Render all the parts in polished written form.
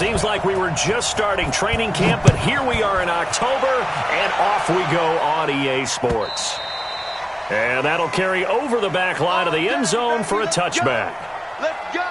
Seems like we were just starting training camp, but here we are in October, and off we go on EA Sports. And that'll carry over the back line of the end zone for a touchback. Let's go!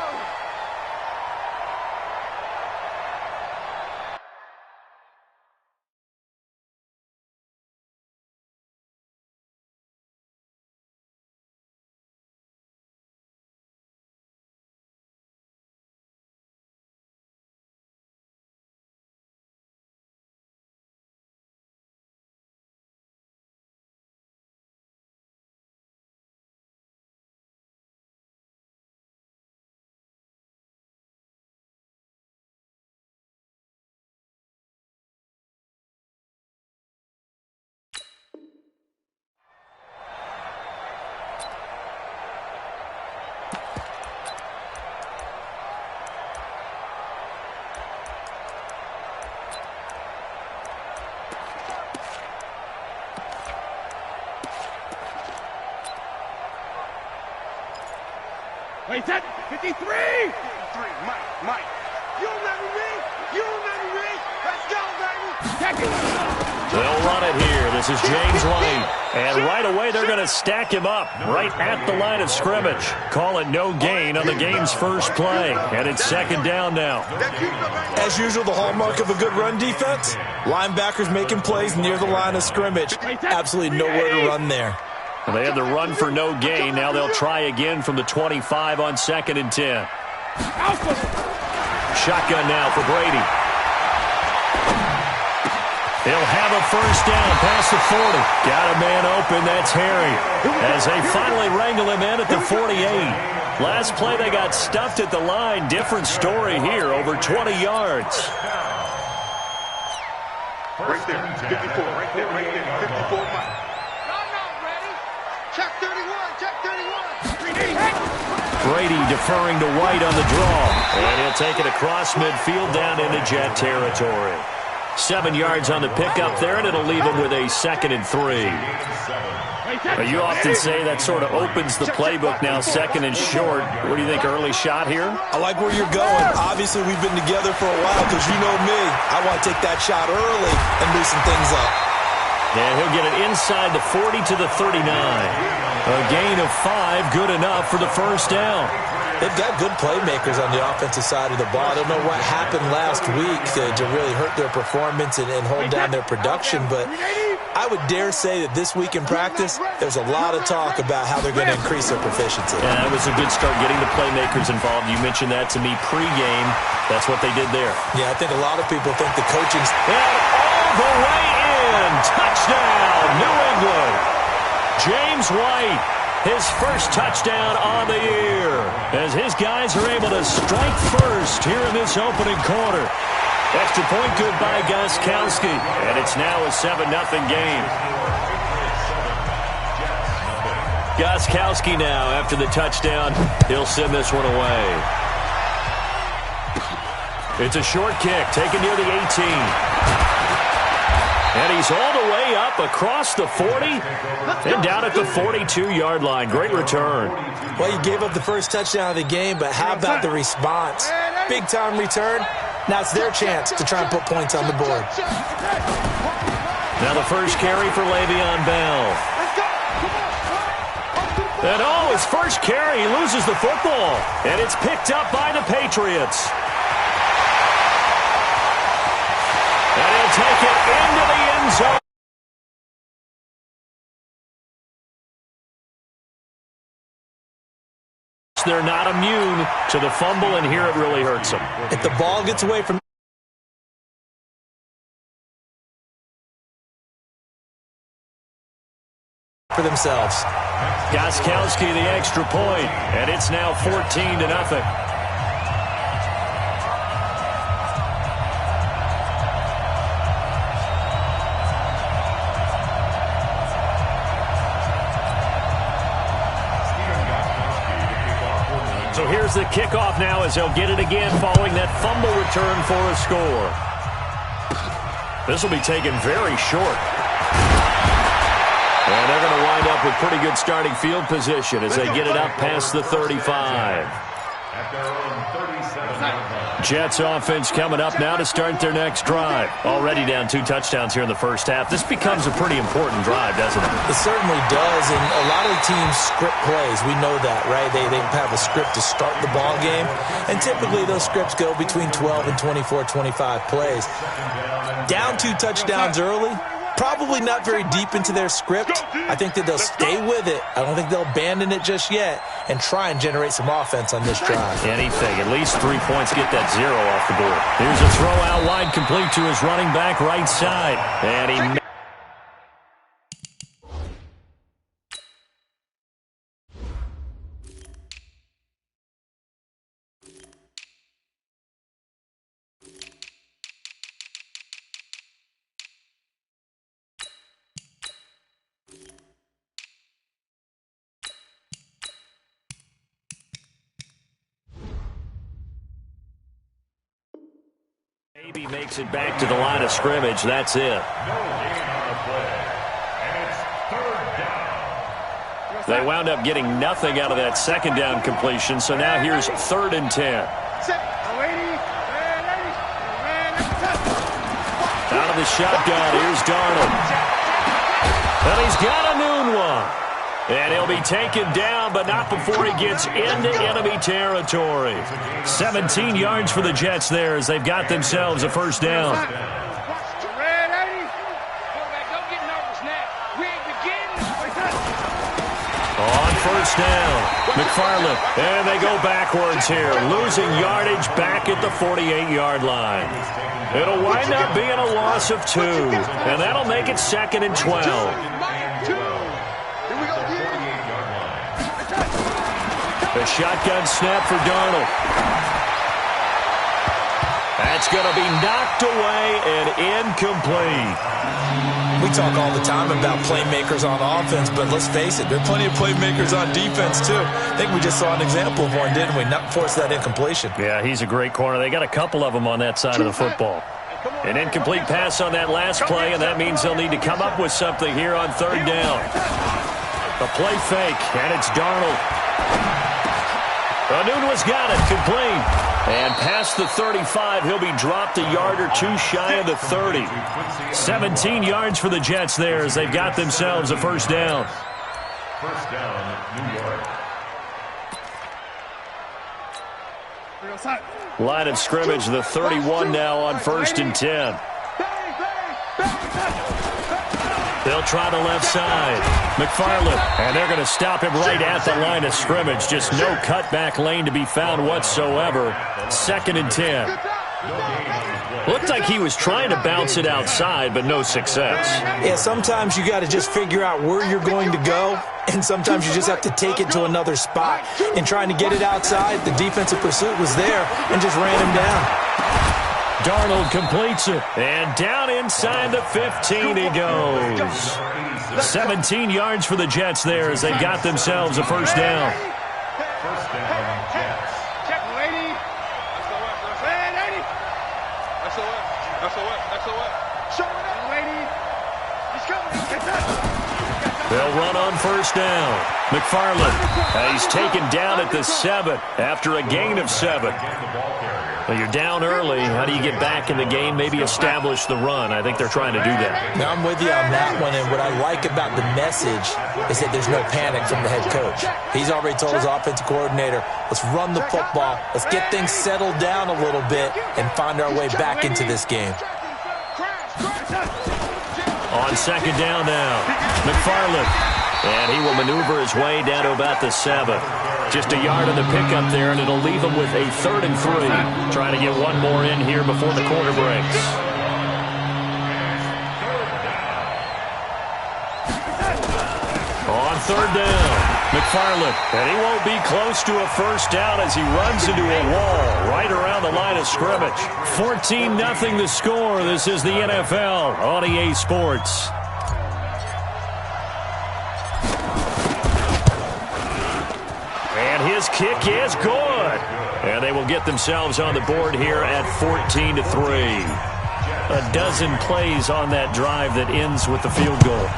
Wait, that 53! 53, Mike. You remember me? You remember me? Let's go, baby! They'll run it here. This is James White. And right away, they're going to stack him up right at the line of scrimmage. Call it no gain on the game's first play. And it's second down now. As usual, the hallmark of a good run defense, linebackers making plays near the line of scrimmage. Absolutely nowhere to run there. They had the run for no gain. Now they'll try again from the 25 on 2nd and 10. Shotgun now for Brady. He'll have a first down past the 40. Got a man open. That's Harry. As they finally wrangle him in at the 48. Last play they got stuffed at the line. Different story here. Over 20 yards. Right there. 54. Right there. 54, Mike. Check 31, check 31. Brady deferring to White on the draw. And he'll take it across midfield down into Jet territory. 7 yards on the pickup there, and it'll leave him with a 2nd and 3. You often say that sort of opens the playbook now, 2nd and short. What do you think, early shot here? I like where you're going. Obviously, we've been together for a while because you know me. I want to take that shot early and loosen things up. And he'll get it inside the 40 to the 39. A gain of 5, good enough for the first down. They've got good playmakers on the offensive side of the ball. I don't know what happened last week to really hurt their performance and hold down their production, but I would dare say that this week in practice, there's a lot of talk about how they're going to increase their proficiency. Yeah, that was a good start getting the playmakers involved. You mentioned that to me pregame. That's what they did there. Yeah, I think a lot of people think the coaching's... And all the way in! Touchdown, New England! James White, his first touchdown on the year, as his guys are able to strike first here in this opening quarter. Extra point good by Gostkowski, and it's now a 7-0 game. Gostkowski now, after the touchdown, he'll send this one away. It's a short kick, taken near the 18. And he's all the way up across the 40 and down at the 42-yard line. Great return. Well, you gave up the first touchdown of the game, but how about the response? Big-time return. Now it's their chance to try and put points on the board. Now the first carry for Le'Veon Bell. And his first carry, he loses the football. And it's picked up by the Patriots. And he'll take it into the end zone. They're not immune to the fumble, and here it really hurts them. If the ball gets away from for themselves. Gostkowski the extra point, and it's now 14-0. So here's the kickoff now as they'll get it again following that fumble return for a score. This will be taken very short. And they're going to wind up with pretty good starting field position as they get it up past the 35. at their own 37-yard line. Jets offense coming up now to start their next drive. Already down 2 touchdowns here in the first half. This becomes a pretty important drive, doesn't it? It certainly does, and a lot of the teams script plays. We know that, right? They have a script to start the ball game, and typically those scripts go between 12 and 24, 25 plays. Down 2 touchdowns early, probably not very deep into their script. I think that they'll stay with it. I don't think they'll abandon it just yet and try and generate some offense on this drive. Anything. At least 3 points, get that 0 off the board. Here's a throw out wide, complete to his running back right side. And he maybe makes it back to the line of scrimmage. That's it. They wound up getting nothing out of that second down completion, so now here's 3rd and 10. Out of the shotgun, here's Darnold. And he's got a noon one. And he'll be taken down, but not before he gets into enemy territory. 17 yards for the Jets there as they've got themselves a first down. On first down, McFarland, and they go backwards here, losing yardage back at the 48-yard line. It'll wind up being a loss of 2, and that'll make it 2nd and 12. The shotgun snap for Darnold. That's going to be knocked away and incomplete. We talk all the time about playmakers on offense, but let's face it, there are plenty of playmakers on defense, too. I think we just saw an example of one, didn't we? Not force that incompletion. Yeah, he's a great corner. They got a couple of them on that side of the football. An incomplete pass on that last play, and that means they'll need to come up with something here on 3rd down. A play fake, and it's Darnold. Anunua's got it, complete. And past the 35, he'll be dropped a yard or 2 shy of the 30. 17 yards for the Jets there as they've got themselves a first down. First down, New York. Line of scrimmage, the 31 now on 1st and 10. They'll try the left side. McFarland, and they're going to stop him right at the line of scrimmage. Just no cutback lane to be found whatsoever. 2nd and 10. Looked like he was trying to bounce it outside, but no success. Yeah, sometimes you got to just figure out where you're going to go, and sometimes you just have to take it to another spot. In trying to get it outside, the defensive pursuit was there and just ran him down. Darnold completes it, and down inside the 15 he goes. 17 yards for the Jets there as they've got themselves a first down. First down, Jets. They'll run on first down. McFarland, he's taken down at the 7 after a gain of 7. Well, you're down early. How do you get back in the game, maybe establish the run? I think they're trying to do that. Now, I'm with you on that one, and what I like about the message is that there's no panic from the head coach. He's already told his offensive coordinator, let's run the football, let's get things settled down a little bit, and find our way back into this game. On 2nd down now, McFarland, and he will maneuver his way down to about the 7. Just a yard on the pickup there, and it'll leave him with a 3rd and 3. Trying to get one more in here before the quarter breaks. On 3rd down, McFarland, and he won't be close to a first down as he runs into a wall right around the line of scrimmage. 14-0 the score. This is the NFL on EA Sports. His kick is good. And they will get themselves on the board here at 14-3. A dozen plays on that drive that ends with the field goal.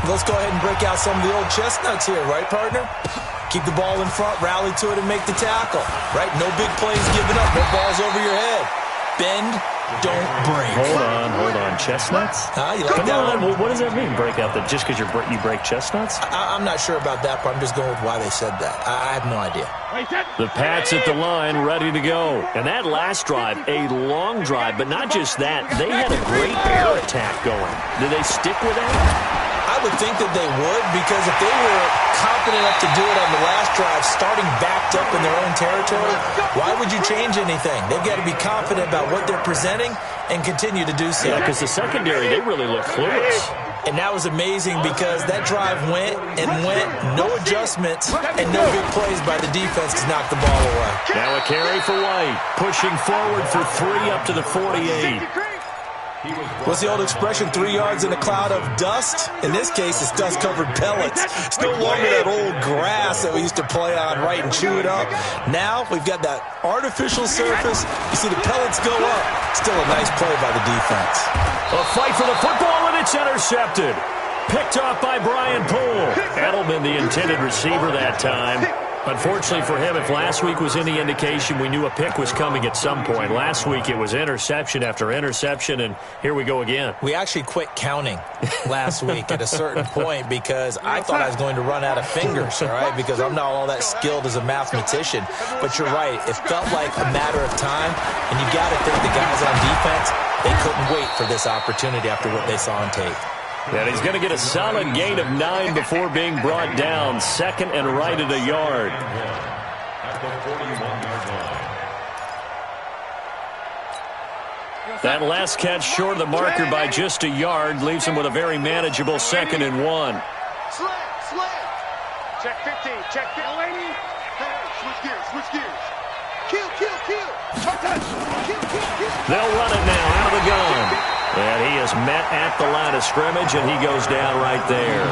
Let's go ahead and break out some of the old chestnuts here, right, partner? Keep the ball in front, rally to it, and make the tackle. Right? No big plays given up. No balls over your head. Bend, don't break. Hold on. Chestnuts? You like Come that on. one? Well, what does that mean, break out? That just because you break chestnuts? I'm not sure about that, but I'm just going with why they said that. I have no idea. The Pats at the line, ready to go. And that last drive, a long drive, but not just that. They had a great air attack going. Did they stick with that? I would think that they would, because if they were confident enough to do it on the last drive, starting backed up in their own territory, why would you change anything? They've got to be confident about what they're presenting and continue to do so. Yeah, because the secondary, they really look clueless. And that was amazing because that drive went, no adjustments, and no big plays by the defense to knock the ball away. Now a carry for White, pushing forward for 3 up to the 48. What's the old expression, 3 yards in a cloud of dust? In this case, it's dust-covered pellets. It's no longer that old grass that we used to play on, right, and chew it up. Now we've got that artificial surface. You see the pellets go up. Still a nice play by the defense. A fight for the football, and it's intercepted. Picked off by Brian Poole. Edelman, the intended receiver that time. Unfortunately for him, if last week was any indication, we knew a pick was coming at some point. Last week it was interception after interception, and here we go again. We actually quit counting last week at a certain point because I thought I was going to run out of fingers, all right, because I'm not all that skilled as a mathematician. But you're right. It felt like a matter of time, and you got to think the guys on defense, they couldn't wait for this opportunity after what they saw on tape. And he's going to get a solid gain of 9 before being brought down. Second and right at a yard. At the 41-yard line. That last catch short of the marker by just a yard leaves him with a very manageable 2nd and 1. Slant. Check 15. Check 15. Lady. Switch gears. Kill. They'll run it now out of the gun. And he is met at the line of scrimmage, and he goes down right there.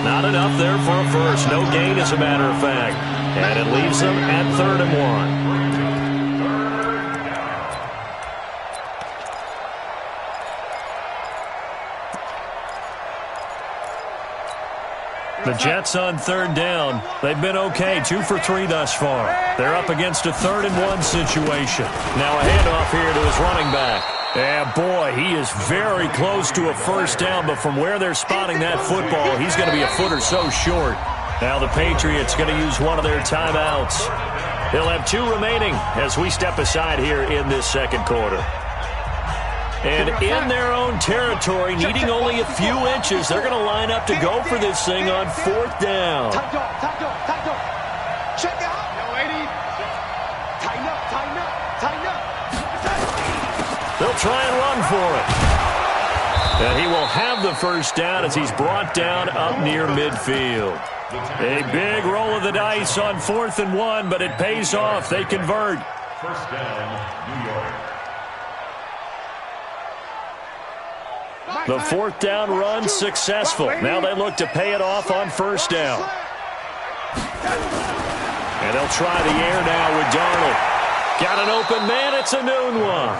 Not enough there for a first. No gain, as a matter of fact. And it leaves them at 3rd and 1. The Jets on 3rd down. They've been okay, 2 for 3 thus far. They're up against a 3rd and 1 situation. Now a handoff here to his running back. Yeah, boy, he is very close to a first down, but from where they're spotting that football, he's going to be a foot or so short. Now the Patriots going to use one of their timeouts. They'll have 2 remaining as we step aside here in this second quarter. And in their own territory, needing only a few inches, they're going to line up to go for this thing on 4th down. Tight dog. Check out. No, lady. Tighten up. They'll try and run for it. And he will have the first down as he's brought down up near midfield. A big roll of the dice on 4th and 1, but it pays off. They convert. First down, New York. The 4th down run successful. Now they look to pay it off on 1st down. And they'll try the air now with Darnold. Got an open man. It's a noon one.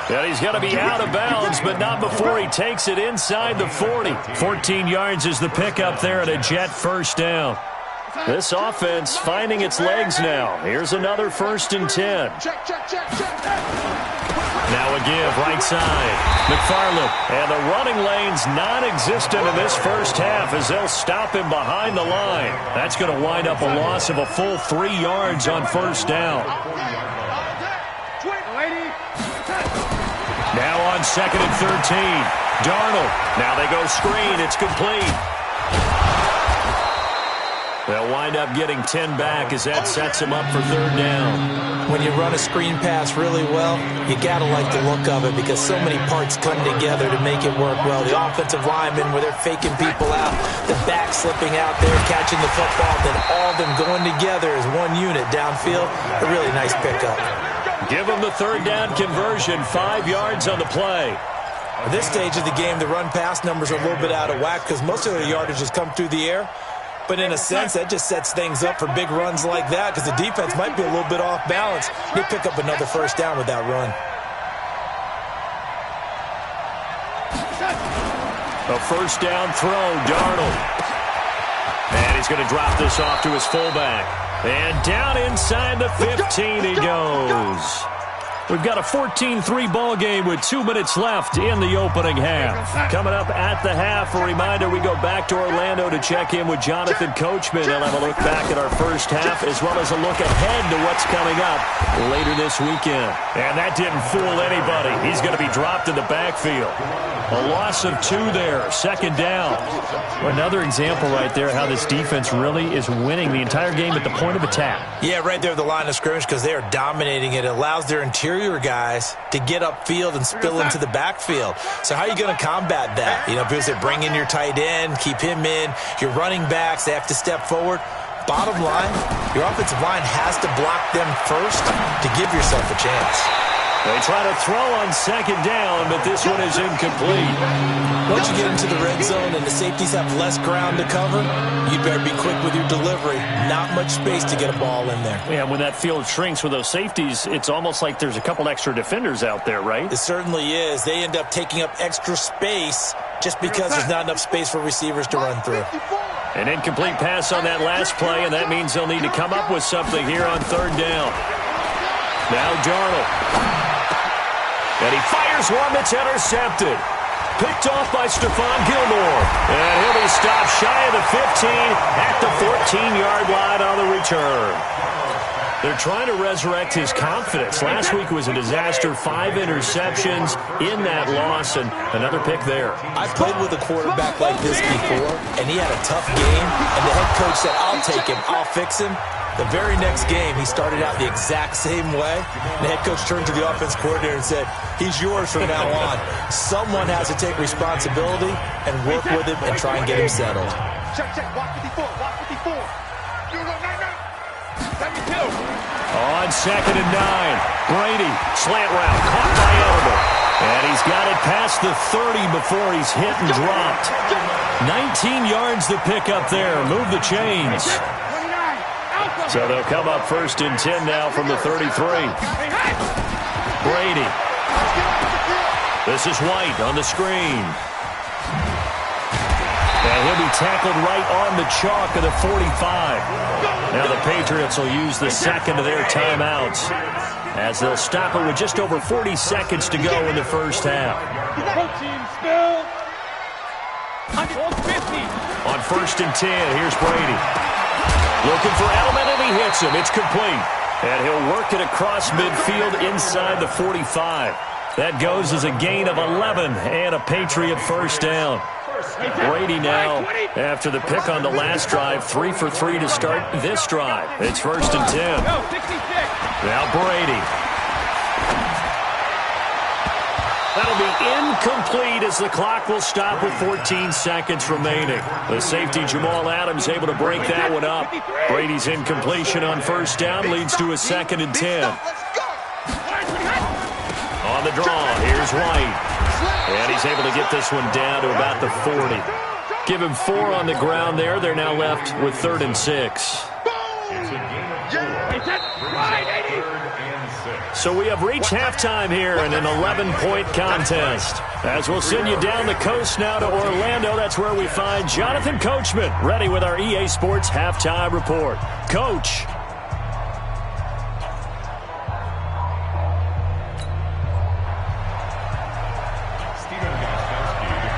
And he's going to be out of bounds, but not before he takes it inside the 40. 14 yards is the pickup there at a Jet first down. This offense finding its legs now. Here's another 1st and 10. Now a give right side. McFarland. And the running lane's non-existent in this first half as they'll stop him behind the line. That's going to wind up a loss of a full 3 yards on 1st down. Now on 2nd and 13. Darnold. Now they go screen. It's complete. They'll wind up getting 10 back as that sets him up for 3rd down. When you run a screen pass really well, you got to like the look of it because so many parts come together to make it work well. The offensive linemen, where they're faking people out, the back slipping out there, catching the football, then all of them going together as one unit downfield. A really nice pickup. Give them the 3rd down conversion, 5 yards on the play. At this stage of the game, the run-pass numbers are a little bit out of whack because most of the yardage has come through the air. But in a sense, that just sets things up for big runs like that because the defense might be a little bit off balance. They pick up another 1st down with that run. A 1st down throw, Darnold. And he's going to drop this off to his fullback. And down inside the 15 he goes. We've got a 14-3 ball game with 2 minutes left in the opening half. Coming up at the half, a reminder, we go back to Orlando to check in with Jonathan Coachman. He'll have a look back at our first half as well as a look ahead to what's coming up later this weekend. And that didn't fool anybody. He's going to be dropped in the backfield. A loss of 2 there, second down. Another example right there how this defense really is winning the entire game at the point of attack. Yeah, right there at the line of scrimmage because they are dominating it. It allows their interior guys to get upfield and spill into the backfield. So how are you going to combat that? You know, people say bring in your tight end, keep him in. Your running backs, they have to step forward. Bottom line, your offensive line has to block them first to give yourself a chance. They try to throw on second down, but this one is incomplete. Once you get into the red zone and the safeties have less ground to cover, you better be quick with your delivery. Not much space to get a ball in there. Yeah, when that field shrinks with those safeties, it's almost like there's a couple extra defenders out there, right? It certainly is. They end up taking up extra space just because there's not enough space for receivers to run through. An incomplete pass on that last play, and that means they'll need to come up with something here on third down. Now Darnold. And he fires one that's intercepted. Picked off by Stephon Gilmore. And he'll be stopped shy of the 15 at the 14-yard line on the return. They're trying to resurrect his confidence. Last week was a disaster. 5 interceptions in that loss, and another pick there. I played with a quarterback like this before, and he had a tough game, and the head coach said, I'll take him, I'll fix him. The very next game, he started out the exact same way. The head coach turned to the offense coordinator and said, he's yours from now on. Someone has to take responsibility and work with him and try and get him settled. Check, block 54, block 54. You go, 72. On second and 9, Brady, slant route, caught by Elder. And he's got it past the 30 before he's hit and dropped. 19 yards to pick up there. Move the chains. So they'll come up first and 10 now from the 33. Brady. This is White on the screen. And he'll be tackled right on the chalk of the 45. Now the Patriots will use the second of their timeouts as they'll stop it with just over 40 seconds to go in the first half. On first and 10, here's Brady. Looking for Edelman, and he hits him. It's complete. And he'll work it across midfield inside the 45. That goes as a gain of 11 and a Patriot first down. Brady now, after the pick on the last drive, 3 for 3 to start this drive. It's first and 10. Now Brady. That'll be incomplete as the clock will stop with 14 seconds remaining. The safety, Jamal Adams, able to break that one up. Brady's incompletion on first down leads to a second and 10. On the draw, here's White. And he's able to get this one down to about the 40. Give him 4 on the ground there. They're now left with 3rd and 6. So we have reached halftime here in an 11-point contest. As we'll send you down the coast now to Orlando, that's where we find Jonathan Coachman, ready with our EA Sports Halftime Report. Coach.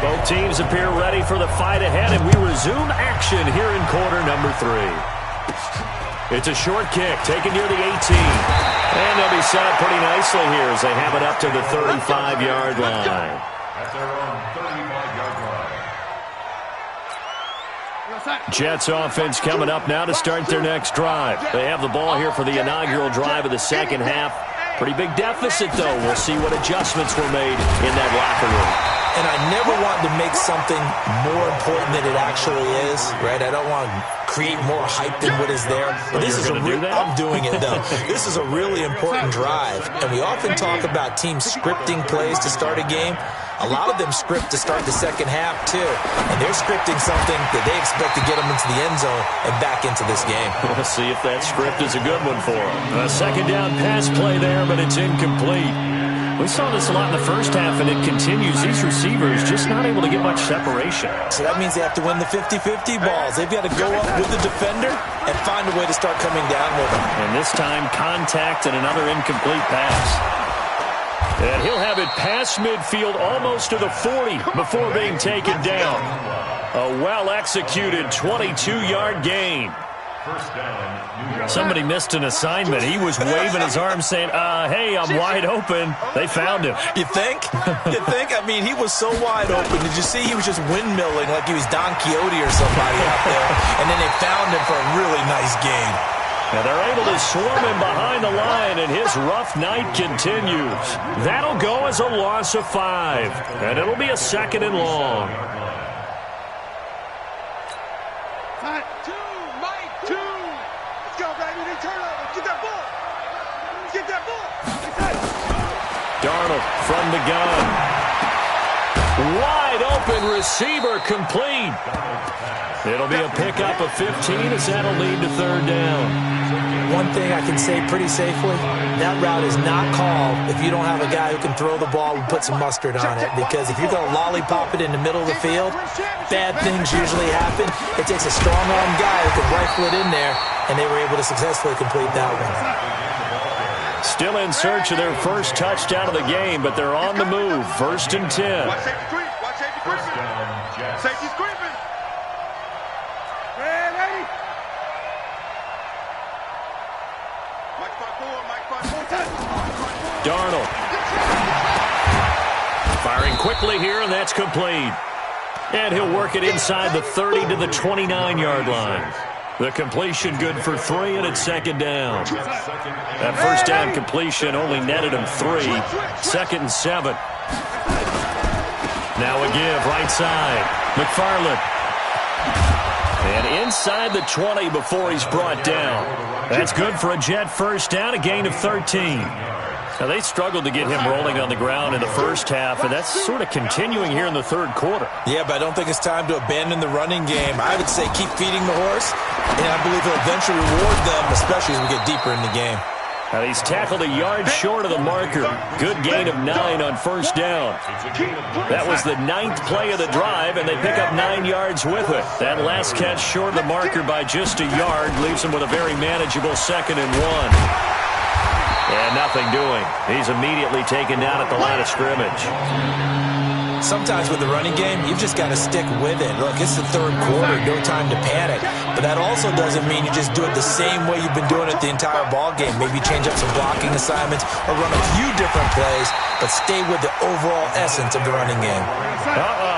Both teams appear ready for the fight ahead, and we resume action here in quarter number 3. It's a short kick, taken near the 18. And they'll be set up pretty nicely here as they have it up to the 35-yard line. At their own 35-yard line. Jets offense coming up now to start their next drive. They have the ball here for the inaugural drive of the second half. Pretty big deficit, though. We'll see what adjustments were made in that locker room. And I never want to make something more important than it actually is, right? I don't want to create more hype than what is there. But this is I'm doing it, though. This is a really important drive. And we often talk about teams scripting plays to start a game. A lot of them script to start the second half, too. And they're scripting something that they expect to get them into the end zone and back into this game. We'll see if that script is a good one for them. A second down pass play there, but it's incomplete. We saw this a lot in the first half, and it continues. These receivers just not able to get much separation. So that means they have to win the 50-50 balls. They've got to go up with the defender and find a way to start coming down with them. And this time, contact and another incomplete pass. And he'll have it past midfield almost to the 40 before being taken down. A well-executed 22-yard gain. Somebody missed an assignment. He was waving his arms saying, hey, I'm wide open. They found him. You think? You think? I mean, he was so wide open. Did you see he was just windmilling like he was Don Quixote or somebody out there? And then they found him for a really nice gain. Now they're able to swarm him behind the line, and his rough night continues. That'll go as a loss of 5, and it'll be a 2nd and long. Darnold from the gun. Wide open receiver complete. It'll be a pickup of 15 as that'll lead to 3rd down. One thing I can say pretty safely, that route is not called if you don't have a guy who can throw the ball and put some mustard on it. Because if you're going to lollipop it in the middle of the field, bad things usually happen. It takes a strong-arm guy who can rifle it in there, and they were able to successfully complete that one. Still in search of their first touchdown of the game, but they're on the move. 1st and 10. Watch safety creeping. Safety's creeping. Ready? Mike 5-4. Darnold. Firing quickly here, and that's complete. And he'll work it inside the 30 to the 29-yard line. The completion good for 3, and it's 2nd down. That first down completion only netted him 3. 2nd and 7. Now a give right side. McFarland. And inside the 20 before he's brought down. That's good for a Jet first down, a gain of 13. Now, they struggled to get him rolling on the ground in the first half, and that's sort of continuing here in the 3rd quarter. Yeah, but I don't think it's time to abandon the running game. I would say keep feeding the horse, and I believe he'll eventually reward them, especially as we get deeper in the game. Now, he's tackled a yard short of the marker. Good gain of 9 on first down. That was the 9th play of the drive, and they pick up 9 yards with it. That last catch short of the marker by just a yard leaves him with a very manageable 2nd and 1. And nothing doing. He's immediately taken down at the line of scrimmage. Sometimes with the running game, you've just got to stick with it. Look, it's the 3rd quarter, no time to panic. But that also doesn't mean you just do it the same way you've been doing it the entire ball game. Maybe change up some blocking assignments or run a few different plays, but stay with the overall essence of the running game.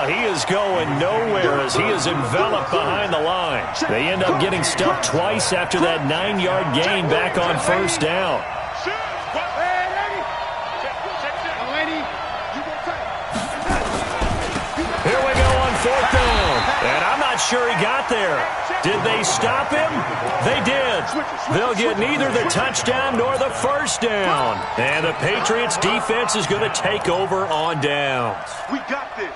He is going nowhere as he is enveloped behind the line. They end up getting stuffed twice after that 9-yard gain back on first down. Here we go on 4th down. And I'm not sure he got there. Did they stop him? They did. They'll get neither the touchdown nor the first down. And the Patriots defense is going to take over on downs. We got this.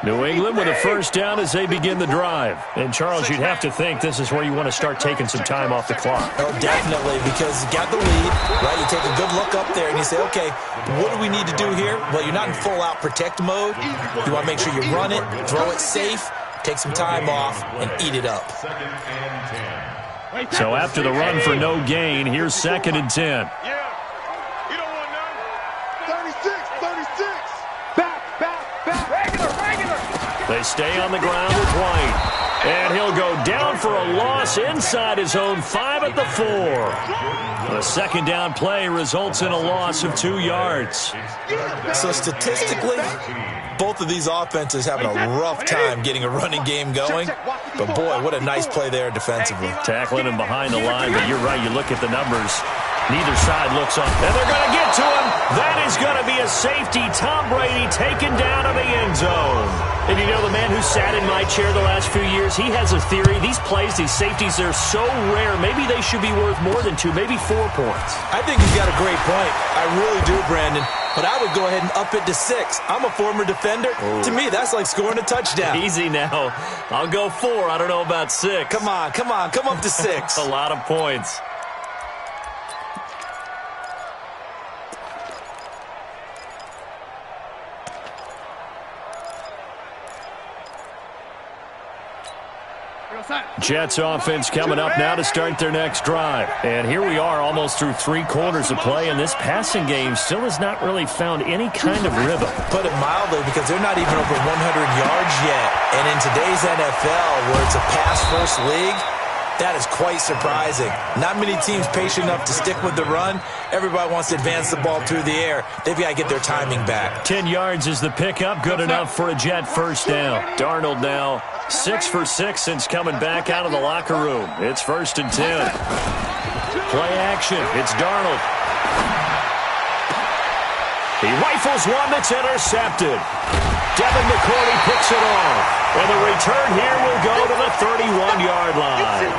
New England with a first down as they begin the drive. And, Charles, you'd have to think this is where you want to start taking some time off the clock. Oh, definitely, because you got the lead, right? You take a good look up there and you say, okay, what do we need to do here? Well, you're not in full-out protect mode. You want to make sure you run it, throw it safe, take some time off, and eat it up. So after the run for no gain, here's 2nd and 10. They stay on the ground with White. And he'll go down for a loss inside his own 5 at the 4. The 2nd down play results in a loss of 2 yards. So statistically, both of these offenses having a rough time getting a running game going. But, boy, what a nice play there defensively. Tackling him behind the line, but you're right. You look at the numbers. Neither side looks on. And they're going to get to him. That is going to be a safety. Tom Brady taken down in the end zone. And you know, the man who sat in my chair the last few years, he has a theory. These plays, these safeties, they're so rare. Maybe they should be worth more than 2, maybe 4 points. I think he's got a great point. I really do, Brandon. But I would go ahead and up it to 6. I'm a former defender. Ooh. To me, that's like scoring a touchdown. Easy now. I'll go 4. I don't know about 6. Come on. Come up to 6. A lot of points. Jets offense coming up now to start their next drive. And here we are almost through 3 quarters of play, and this passing game still has not really found any kind of rhythm. Put it mildly, because they're not even over 100 yards yet. And in today's NFL, where it's a pass-first league, that is quite surprising. Not many teams patient enough to stick with the run. Everybody wants to advance the ball through the air. They've got to get their timing back. 10 yards is the pickup, good enough for a Jet first down. Darnold now 6 for 6 since coming back out of the locker room. It's 1st and 10. Play action. It's Darnold. He rifles one that's intercepted. Devin McCourty picks it off. And the return here will go to the 31-yard line.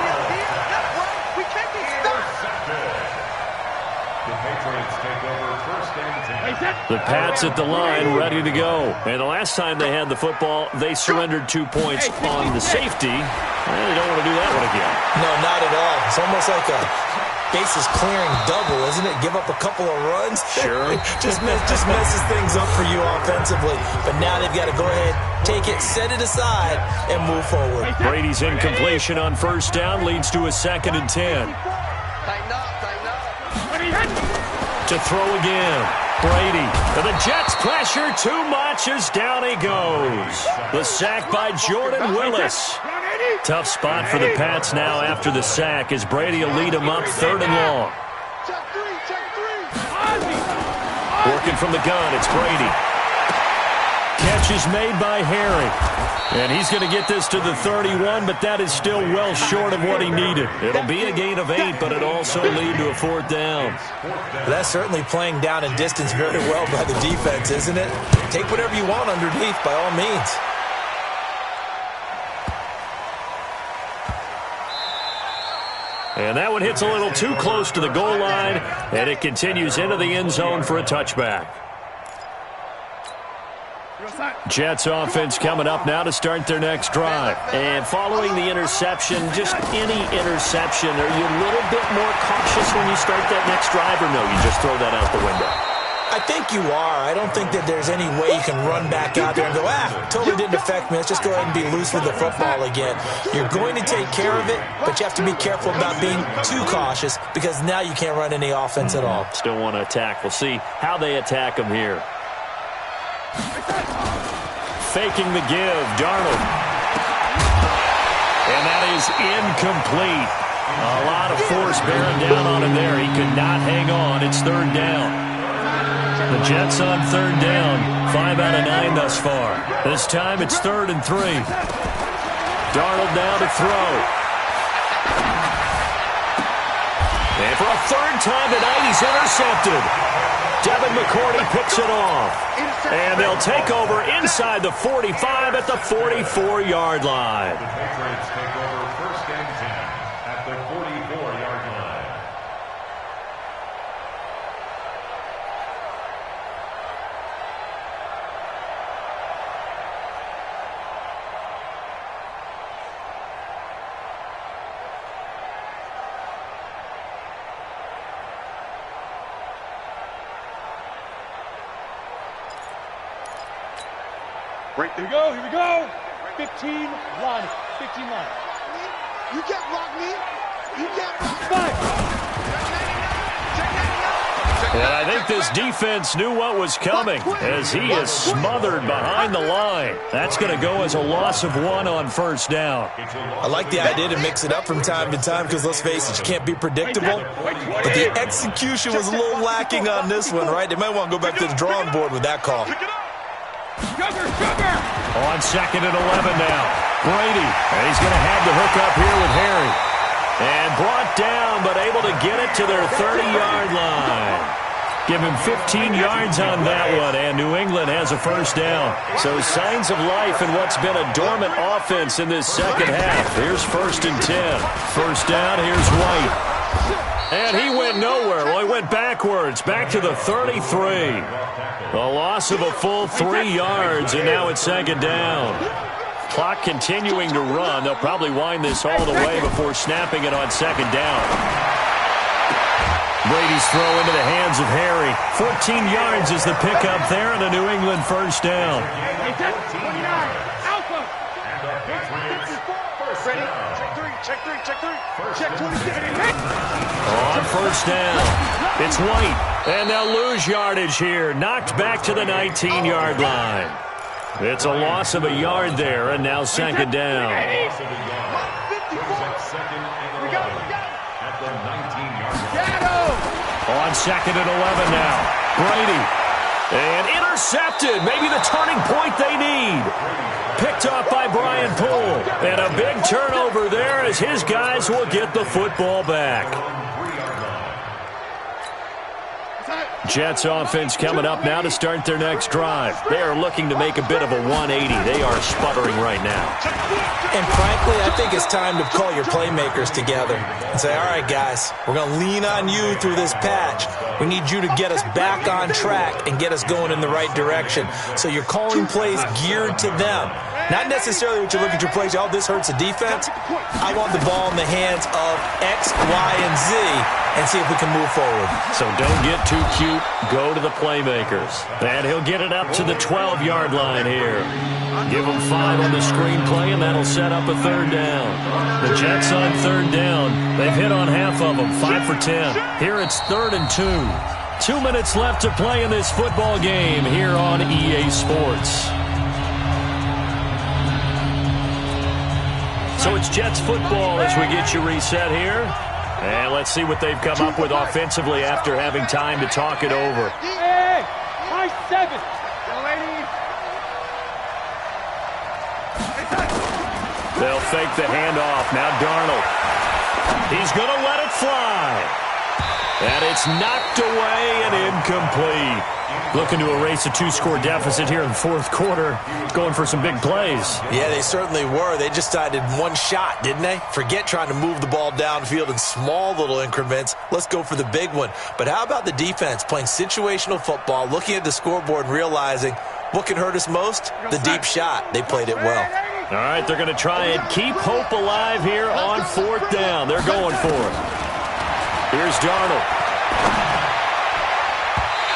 We can't be stopped. The Patriots take over 1st and 10. The Pats at the line, ready to go. And the last time they had the football, they surrendered 2 points on the safety. And they don't want to do that one again. No, not at all. It's almost like a bases-clearing double, isn't it? Give up a couple of runs. Sure. just messes things up for you offensively. But now they've got to go ahead, take it, set it aside, and move forward. Brady's incompletion on 1st down leads to a 2nd and 10. Tighten up, tighten up. To throw again. Brady. And the Jets pressure too much as down he goes. The sack by Jordan Willis. Tough spot for the Pats now after the sack as Brady will lead them up 3rd and long. Check 3. Working from the gun, it's Brady. Catch is made by Harry. And he's going to get this to the 31, but that is still well short of what he needed. It'll be a gain of 8, but it also lead to a 4th down. That's certainly playing down in distance very well by the defense, isn't it? Take whatever you want underneath, by all means. And that one hits a little too close to the goal line, and it continues into the end zone for a touchback. Jets offense coming up now to start their next drive. And following the interception, just any interception, are you a little bit more cautious when you start that next drive, or no, you just throw that out the window? I think you are. I don't think that there's any way you can run back out there and go, totally didn't affect me. Let's just go ahead and be loose with the football again. You're going to take care of it, but you have to be careful about being too cautious because now you can't run any offense at all. Still want to attack. We'll see how they attack them here. Faking the give, Darnold. And that is incomplete. A lot of force bearing down on him there. He could not hang on. It's 3rd down. The Jets on 3rd down. 5 out of 9 thus far. This time it's 3rd and 3. Darnold now to throw. And for a 3rd time tonight, he's intercepted. Devin McCourty picks it off. And they'll take over inside the 45 at the 44-yard line. The Patriots take over 1st and 10 at the 44-yard line. Right there. Here we go. 15 line. 15 line. You can't block me. You can't block me. 5. And I think this defense knew what was coming as he is smothered behind the line. That's going to go as a loss of 1 on 1st down. I like the idea to mix it up from time to time because, let's face it, you can't be predictable. But the execution was a little lacking on this one, right? They might want to go back to the drawing board with that call. On 2nd and 11 now. Brady, and he's going to have the hook up here with Harry. And brought down, but able to get it to their 30-yard line. Give him 15 yards on that one, and New England has a 1st down. So signs of life in what's been a dormant offense in this second half. Here's 1st and 10. 1st down, here's White. And he went nowhere. Well, he went backwards, back to the 33. A loss of a full 3 yards, and now it's 2nd down. Clock continuing to run. They'll probably wind this all the way before snapping it on 2nd down. Brady's throw into the hands of Harry. 14 yards is the pickup there, and a New England 1st down. Check three. Check 26. On first down, it's White, and they'll lose yardage here. Knocked back to the 19-yard line. It's a loss of a yard there, and now second down. At the 19-yard line. On second and 11 now. Brady. And intercepted. Maybe the turning point they need. Picked off by Brian Poole. And a big turnover there as his guys will get the football back. Jets offense coming up now to start their next drive. They are looking to make a bit of a 180. They are sputtering right now. And frankly, I think it's time to call your playmakers together and say, all right, guys, we're going to lean on you through this patch. We need you to get us back on track and get us going in the right direction. So you're calling plays geared to them. Not necessarily what you look at your plays, oh, this hurts the defense. I want the ball in the hands of X, Y, and Z and see if we can move forward. So don't get too cute. Go to the playmakers. And he'll get it up to the 12-yard line here. Give them 5 on the screenplay, and that'll set up a third down. The Jets on third down. They've hit on half of them, 5 for 10. Here it's 3rd and 2. 2 minutes left to play in this football game here on EA Sports. So it's Jets football as we get you reset here. And let's see what they've come up with offensively after having time to talk it over. Hey, high 7. They'll fake the handoff. Now Darnold. He's going to let it fly. And it's knocked away and incomplete. Looking to erase a 2-score deficit here in the fourth quarter. Going for some big plays. Yeah, they certainly were. They just decided one shot, didn't they? Forget trying to move the ball downfield in small little increments. Let's go for the big one. But how about the defense playing situational football, looking at the scoreboard and realizing what can hurt us most? The deep shot. They played it well. All right, they're going to try and keep hope alive here on 4th down. They're going for it. Here's Darnold.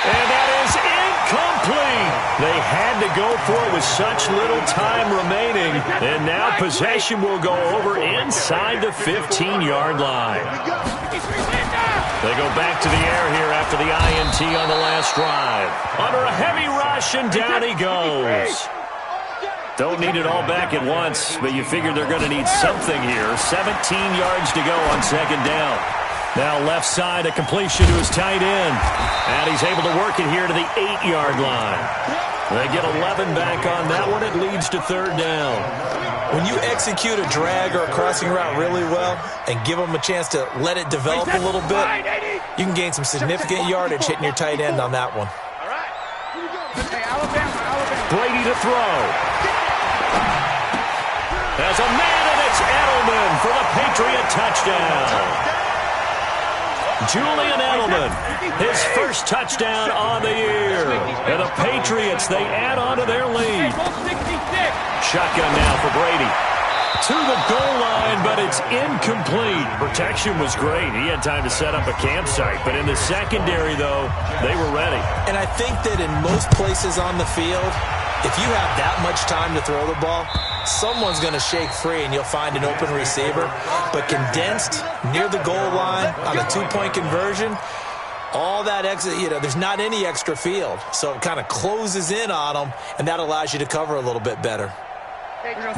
And that is incomplete. They had to go for it with such little time remaining. And now possession will go over inside the 15-yard line. They go back to the air here after the INT on the last drive. Under a heavy rush, and down he goes. Don't need it all back at once, but you figure they're going to need something here. 17 yards to go on second down. Now left side, a completion to his tight end. And he's able to work it here to the 8-yard line. They get 11 back on that one. It leads to third down. When you execute a drag or a crossing route really well and give them a chance to let it develop a little bit, you can gain some significant yardage hitting your tight end on that one. Brady to throw. There's a man, and it's Edelman for the Patriot touchdown. Julian Edelman, his first touchdown on the year. And the Patriots, they add on to their lead. Shotgun now for Brady. To the goal line, but it's incomplete. Protection was great. He had time to set up a campsite. But in the secondary, though, they were ready. And I think that in most places on the field, if you have that much time to throw the ball, someone's going to shake free and you'll find an open receiver. But condensed near the goal line on a 2-point conversion, all that exit, there's not any extra field. So it kind of closes in on them, and that allows you to cover a little bit better.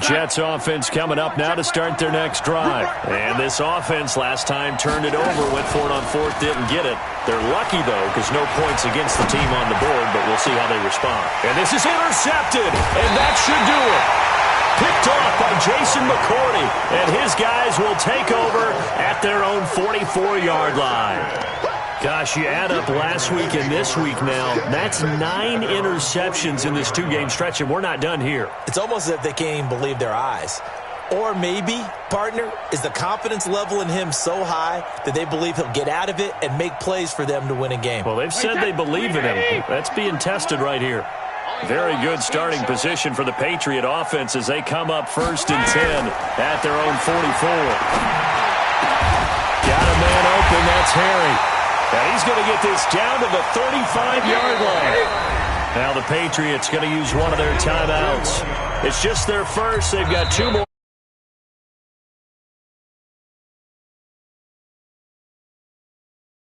Jets offense coming up now to start their next drive. And this offense last time turned it over, went for it on 4th, didn't get it. They're lucky, though, because no points against the team on the board, but we'll see how they respond. And this is intercepted, and that should do it. Picked off by Jason McCourty, and his guys will take over at their own 44-yard line. Gosh, you add up last week and this week now, that's 9 interceptions in this 2-game stretch, and we're not done here. It's almost as if they can't even believe their eyes. Or maybe, partner, is the confidence level in him so high that they believe he'll get out of it and make plays for them to win a game. Well, they've said they believe in him. That's being tested right here. Very good starting position for the Patriot offense as they come up 1st and 10 at their own 44. Got a man open, that's Harry. And he's going to get this down to the 35-yard line. Now the Patriots going to use one of their timeouts. It's just their first. They've got 2 more.